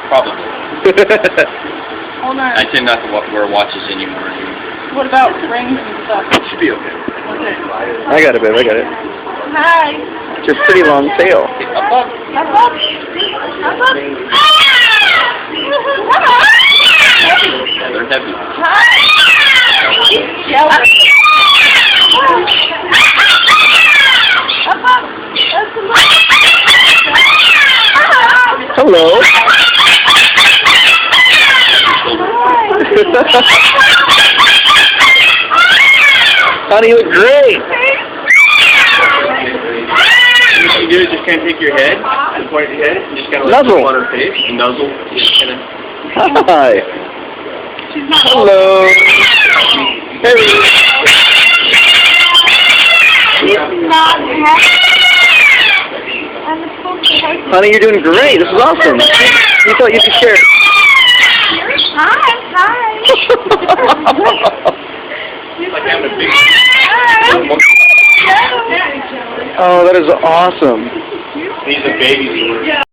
Probably. Hold on. I tend not to wear watches anymore. What about rings and stuff? It should be okay. Okay. I got it, babe. I got it. Hi. It's your pretty long tail. Up, up. Up, up. Up, up. Yeah, they're heavy. Hi. Shelby. Up, up. That's a lot. Hello. Honey, you look great. What you do is just kind of take your head and point your head and just kind of Nuzzle. on her face and nuzzle. Just kind of. Hi. Hello. Hey. Honey, you're doing great. This is awesome. You thought you could share. Hi. Like having a big. Oh, that is awesome. These are babies.